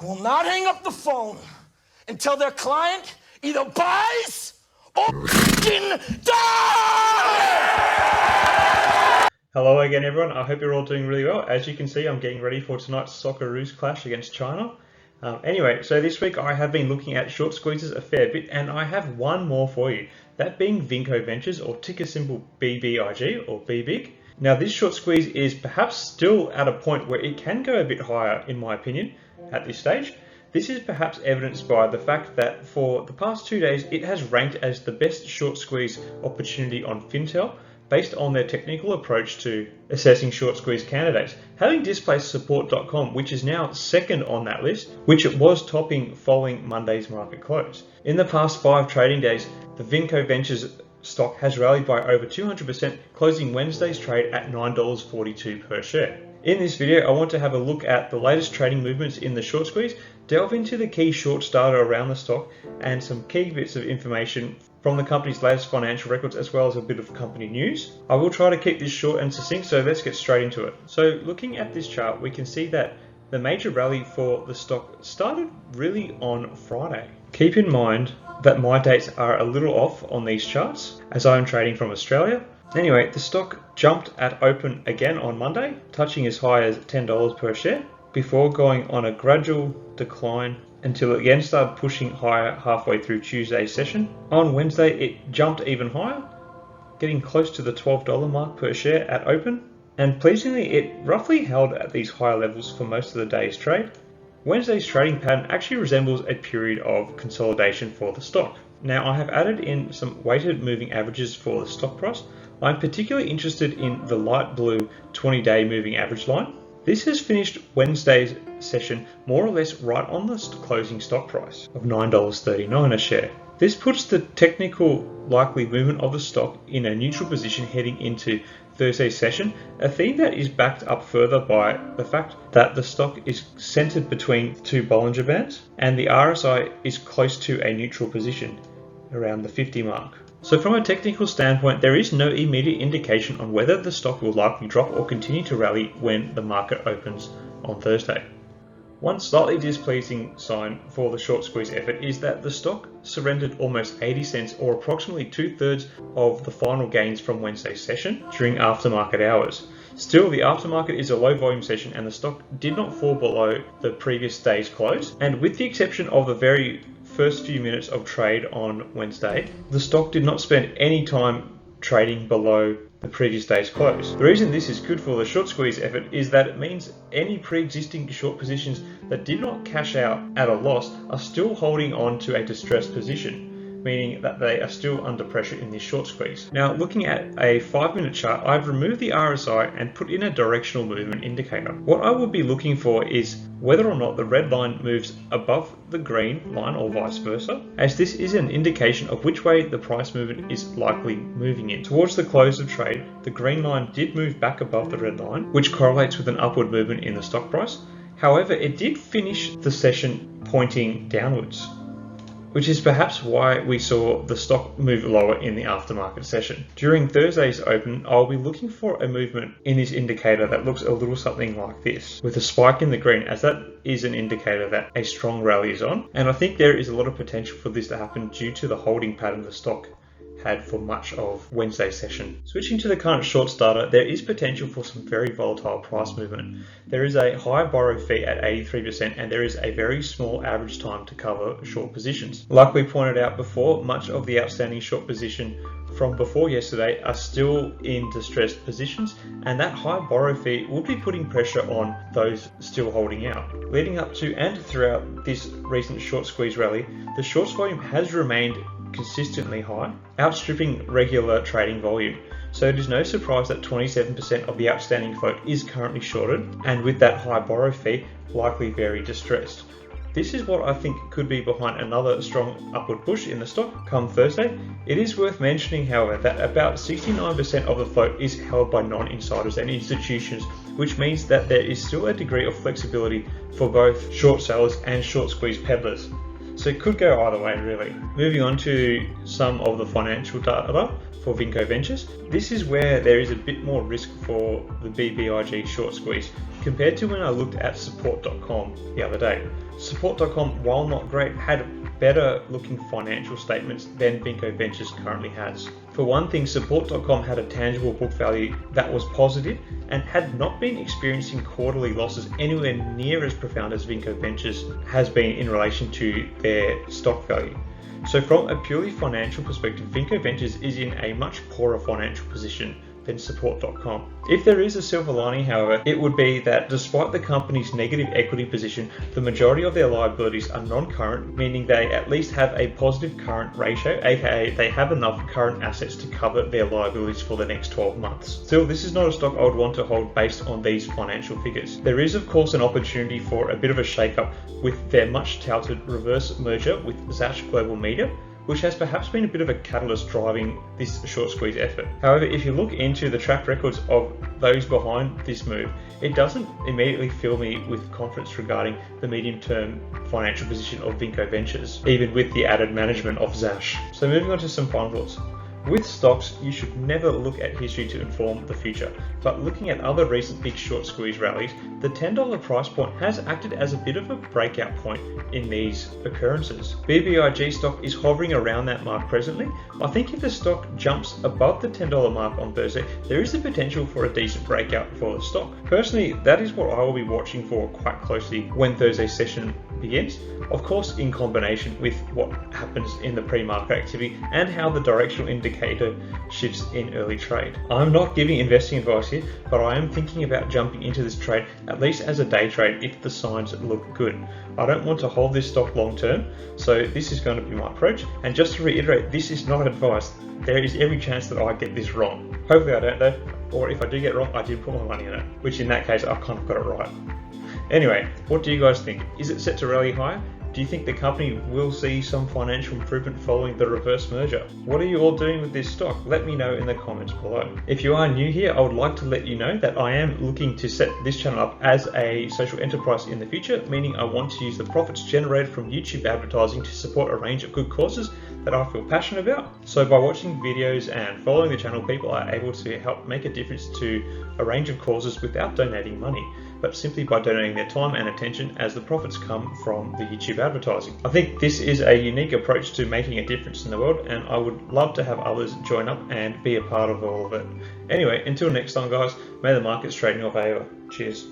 will not hang up the phone until their client either buys or dies! Hello again everyone, I hope you're all doing really well. As you can see, I'm getting ready for tonight's Socceroos clash against China. Anyway, so this week I have been looking at short squeezes a fair bit, and I have one more for you. That being Vinco Ventures, or ticker symbol BBIG or BBIG. Now this short squeeze is perhaps still at a point where it can go a bit higher in my opinion at this stage. This is perhaps evidenced by the fact that for the past 2 days it has ranked as the best short squeeze opportunity on Fintel, based on their technical approach to assessing short squeeze candidates, having displaced support.com, which is now second on that list, which it was topping following Monday's market close. In the past 5 trading days, the Vinco Ventures stock has rallied by over 200%, closing Wednesday's trade at $9.42 per share. In this video, I want to have a look at the latest trading movements in the short squeeze, delve into the key shorts data around the stock, and some key bits of information from the company's latest financial records, as well as a bit of company news. I will try to keep this short and succinct, so let's get straight into it. So looking at this chart, we can see that the major rally for the stock started really on Friday. Keep in mind that my dates are a little off on these charts, as I am trading from Australia. Anyway, the stock jumped at open again on Monday, touching as high as $10 per share, before going on a gradual decline until it again started pushing higher halfway through Tuesday's session. On Wednesday, it jumped even higher, getting close to the $12 mark per share at open, and pleasingly it roughly held at these higher levels for most of the day's trade. Wednesday's trading pattern actually resembles a period of consolidation for the stock. Now I have added in some weighted moving averages for the stock price. I'm particularly interested in the light blue 20-day moving average line. This has finished Wednesday's session more or less right on the closing stock price of $9.39 a share. This puts the technical likely movement of the stock in a neutral position heading into Thursday's session, a theme that is backed up further by the fact that the stock is centered between 2 Bollinger Bands and the RSI is close to a neutral position around the 50 mark. So from a technical standpoint, there is no immediate indication on whether the stock will likely drop or continue to rally when the market opens on Thursday. One slightly displeasing sign for the short squeeze effort is that the stock surrendered almost 80 cents, or approximately 2/3 of the final gains from Wednesday's session during aftermarket hours. Still, the aftermarket is a low volume session and the stock did not fall below the previous day's close, and with the exception of the very first few minutes of trade on Wednesday, the stock did not spend any time trading below the previous day's close. The reason this is good for the short squeeze effort is that it means any pre-existing short positions that did not cash out at a loss are still holding on to a distressed position, meaning that they are still under pressure in this short squeeze. Now, looking at a 5-minute chart, I've removed the RSI and put in a directional movement indicator. What I will be looking for is whether or not the red line moves above the green line or vice versa, as this is an indication of which way the price movement is likely moving in. Towards the close of trade, the green line did move back above the red line, which correlates with an upward movement in the stock price. However, it did finish the session pointing downwards, which is perhaps why we saw the stock move lower in the aftermarket session. During Thursday's open, I'll be looking for a movement in this indicator that looks a little something like this, with a spike in the green, as that is an indicator that a strong rally is on. And I think there is a lot of potential for this to happen due to the holding pattern the stock had for much of Wednesday's session. Switching to the current shorts data, there is potential for some very volatile price movement. There is a high borrow fee at 83%, and there is a very small average time to cover short positions. Like we pointed out before, much of the outstanding short position from before yesterday are still in distressed positions, and that high borrow fee will be putting pressure on those still holding out. Leading up to and throughout this recent short squeeze rally, the shorts volume has remained consistently high, outstripping regular trading volume. So it is no surprise that 27% of the outstanding float is currently shorted, and with that high borrow fee, likely very distressed. This is what I think could be behind another strong upward push in the stock come Thursday. It is worth mentioning, however, that about 69% of the float is held by non-insiders and institutions, which means that there is still a degree of flexibility for both short sellers and short squeeze peddlers. So it could go either way, really. Moving on to some of the financial data for Vinco Ventures. This is where there is a bit more risk for the BBIG short squeeze. compared to when I looked at support.com the other day. Support.com, while not great, had better looking financial statements than Vinco Ventures currently has. For one thing, support.com had a tangible book value that was positive and had not been experiencing quarterly losses anywhere near as profound as Vinco Ventures has been in relation to their stock value. So from a purely financial perspective, Vinco Ventures is in a much poorer financial position than support.com. If there is a silver lining, however, it would be that despite the company's negative equity position, the majority of their liabilities are non-current, meaning they at least have a positive current ratio, aka they have enough current assets to cover their liabilities for the next 12 months. Still, this is not a stock I would want to hold based on these financial figures. There is of course an opportunity for a bit of a shake-up with their much touted reverse merger with Zash Media, which has perhaps been a bit of a catalyst driving this short squeeze effort. However, if you look into the track records of those behind this move, it doesn't immediately fill me with confidence regarding the medium-term financial position of Vinco Ventures, even with the added management of Zash. So moving on to some final thoughts. With stocks, you should never look at history to inform the future, but looking at other recent big short squeeze rallies, the $10 price point has acted as a bit of a breakout point in these occurrences. BBIG stock is hovering around that mark presently. I think if the stock jumps above the $10 mark on Thursday, there is the potential for a decent breakout for the stock. Personally, that is what I will be watching for quite closely when Thursday's session begins, of course in combination with what happens in the pre-market activity and how the directional indicator shifts in early trade. I'm not giving investing advice here, but I am thinking about jumping into this trade at least as a day trade if the signs look good. I don't want to hold this stock long term, so this is going to be my approach. And just to reiterate, this is not advice. There is every chance that I get this wrong. Hopefully I don't though, or if I do get it wrong, I did put my money in it, which in that case I've kind of got it right. Anyway, what do you guys think? Is it set to rally higher? Do you think the company will see some financial improvement following the reverse merger? What are you all doing with this stock? Let me know in the comments below. If you are new here, I would like to let you know that I am looking to set this channel up as a social enterprise in the future, meaning I want to use the profits generated from YouTube advertising to support a range of good causes that I feel passionate about. So by watching videos and following the channel, people are able to help make a difference to a range of causes without donating money, but simply by donating their time and attention as the profits come from the YouTube advertising. I think this is a unique approach to making a difference in the world, and I would love to have others join up and be a part of all of it. Anyway, until next time guys, may the markets trade in your favor. Cheers.